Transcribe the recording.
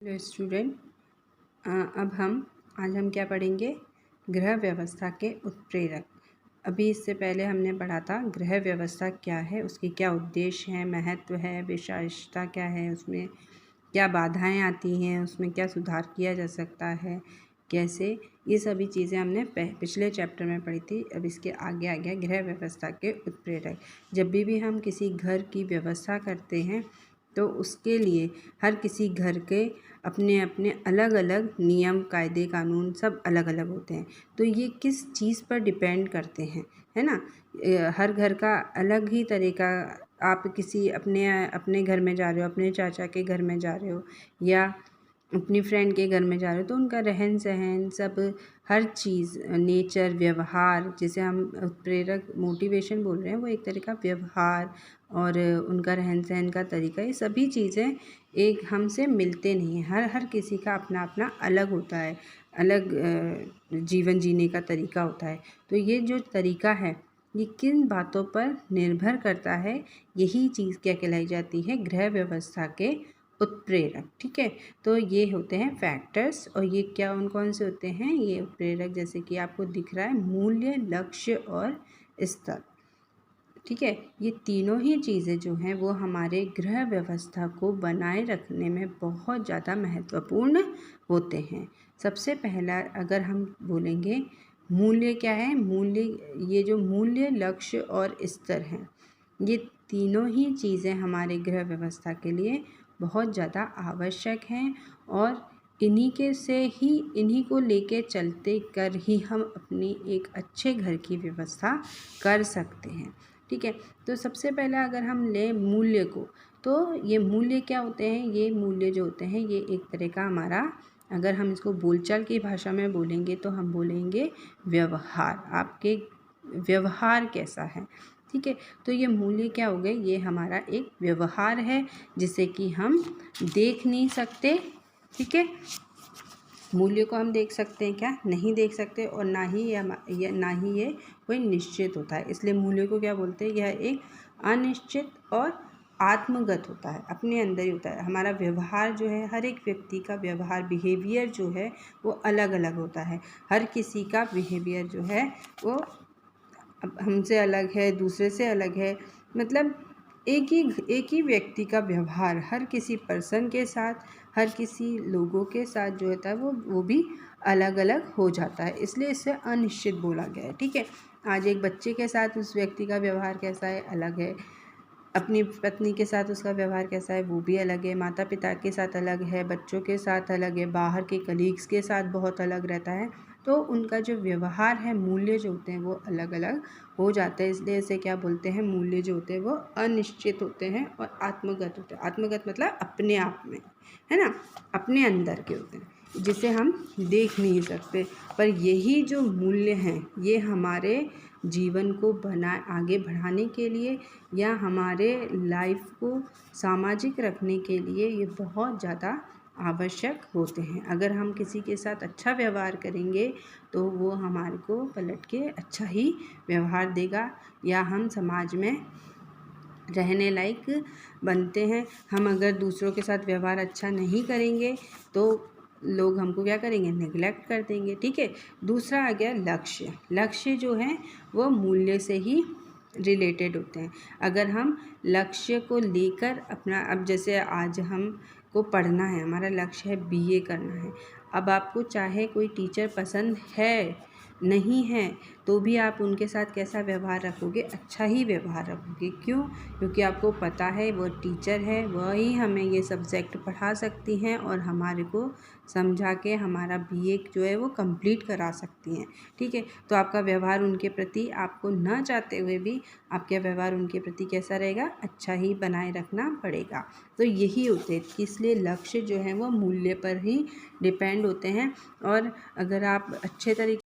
Hello student, अब आज हम क्या पढ़ेंगे? गृह व्यवस्था के उत्प्रेरक। अभी इससे पहले हमने पढ़ा था गृह व्यवस्था क्या है, उसके क्या उद्देश्य हैं, महत्व है, विशेषता क्या है, उसमें क्या बाधाएं आती हैं, उसमें क्या सुधार किया जा सकता है, कैसे, ये सभी चीज़ें हमने पिछले चैप्टर में पढ़ी थी। अब इसके आगे आ गया गृह व्यवस्था के उत्प्रेरक। जब भी हम किसी घर की व्यवस्था करते हैं तो उसके लिए हर किसी घर के अपने अपने अलग अलग नियम, कायदे, कानून सब अलग अलग होते हैं। तो ये किस चीज़ पर डिपेंड करते हैं, है ना? हर घर का अलग ही तरीका। आप किसी अपने घर में जा रहे हो, अपने चाचा के घर में जा रहे हो या अपनी फ्रेंड के घर में जा रहे हो, तो उनका रहन सहन सब, हर चीज़, नेचर, व्यवहार, जिसे हम उत्प्रेरक मोटिवेशन बोल रहे हैं, वो एक तरह का व्यवहार और उनका रहन सहन का तरीका, ये सभी चीज़ें एक हमसे मिलते नहीं हैं। हर किसी का अपना अपना अलग होता है, अलग जीवन जीने का तरीका होता है। तो ये जो तरीका है ये किन बातों पर निर्भर करता है, यही चीज़ क्या कहलाई जाती है? गृह व्यवस्था के उत्प्रेरक। ठीक है, तो ये होते हैं फैक्टर्स। और ये क्या कौन से होते हैं ये उत्प्रेरक? जैसे कि आपको दिख रहा है, मूल्य, लक्ष्य और स्तर। ठीक है, ये तीनों ही चीज़ें जो हैं वो हमारे गृह व्यवस्था को बनाए रखने में बहुत ज़्यादा महत्वपूर्ण होते हैं। सबसे पहला अगर हम बोलेंगे मूल्य क्या है? मूल्य, ये जो मूल्य, लक्ष्य और स्तर हैं, ये तीनों ही चीज़ें हमारे गृह व्यवस्था के लिए बहुत ज़्यादा आवश्यक हैं और इन्हीं को लेके चलते कर ही हम अपनी एक अच्छे घर की व्यवस्था कर सकते हैं। ठीक है, तो सबसे पहला अगर हम लें मूल्य को, तो ये मूल्य क्या होते हैं? ये मूल्य जो होते हैं ये एक तरह का हमारा, अगर हम इसको बोलचाल की भाषा में बोलेंगे तो हम बोलेंगे व्यवहार। आपके व्यवहार कैसा है? ठीक है, तो ये मूल्य क्या हो गए? ये हमारा एक व्यवहार है जिसे कि हम देख नहीं सकते। ठीक है, मूल्य को हम देख सकते हैं क्या? नहीं देख सकते। और ना ही ये कोई निश्चित होता है, इसलिए मूल्य को क्या बोलते हैं? यह एक अनिश्चित और आत्मगत होता है, अपने अंदर ही होता है। हमारा व्यवहार जो है, हर एक व्यक्ति का व्यवहार, बिहेवियर जो है वो अलग अलग होता है। हर किसी का बिहेवियर जो है वो अब हमसे अलग है, दूसरे से अलग है। मतलब एक ही व्यक्ति का व्यवहार हर किसी पर्सन के साथ, हर किसी लोगों के साथ जो होता है वो भी अलग अलग हो जाता है, इसलिए इसे अनिश्चित बोला गया है। ठीक है, आज एक बच्चे के साथ उस व्यक्ति का व्यवहार कैसा है, अलग है। अपनी पत्नी के साथ उसका व्यवहार कैसा है, वो भी अलग है। माता पिता के साथ अलग है, बच्चों के साथ अलग है, बाहर के कलीग्स के साथ बहुत अलग रहता है। तो उनका जो व्यवहार है, मूल्य जो होते हैं वो अलग अलग हो जाते हैं, इसलिए इसे क्या बोलते हैं? मूल्य जो होते हैं वो अनिश्चित होते हैं और आत्मगत होते हैं। आत्मगत मतलब अपने आप में, है ना, अपने अंदर के होते हैं, जिसे हम देख नहीं सकते। पर यही जो मूल्य हैं ये हमारे जीवन को आगे बढ़ाने के लिए या हमारे लाइफ को सामाजिक रखने के लिए ये बहुत ज़्यादा आवश्यक होते हैं। अगर हम किसी के साथ अच्छा व्यवहार करेंगे तो वो हमारे को पलट के अच्छा ही व्यवहार देगा या हम समाज में रहने लायक बनते हैं। हम अगर दूसरों के साथ व्यवहार अच्छा नहीं करेंगे तो लोग हमको क्या करेंगे? नेग्लेक्ट कर देंगे। ठीक है, दूसरा आ गया लक्ष्य। लक्ष्य जो है वो मूल्य से ही रिलेटेड होते हैं। अगर हम लक्ष्य को लेकर अपना, अब जैसे आज हम को पढ़ना है, हमारा लक्ष्य है बीए करना है। अब आपको चाहे कोई टीचर पसंद है नहीं है तो भी आप उनके साथ कैसा व्यवहार रखोगे? अच्छा ही व्यवहार रखोगे। क्यों? क्योंकि आपको पता है वो टीचर है, वही हमें ये सब्जेक्ट पढ़ा सकती हैं और हमारे को समझा के हमारा बीए जो है वो कंप्लीट करा सकती हैं। ठीक है, तो आपका व्यवहार उनके प्रति, आपको न चाहते हुए भी आपका व्यवहार उनके प्रति कैसा रहेगा? अच्छा ही बनाए रखना पड़ेगा। तो यही होते हैं, इसलिए लक्ष्य जो है वो मूल्य पर ही डिपेंड होते हैं। और अगर आप अच्छे तरीके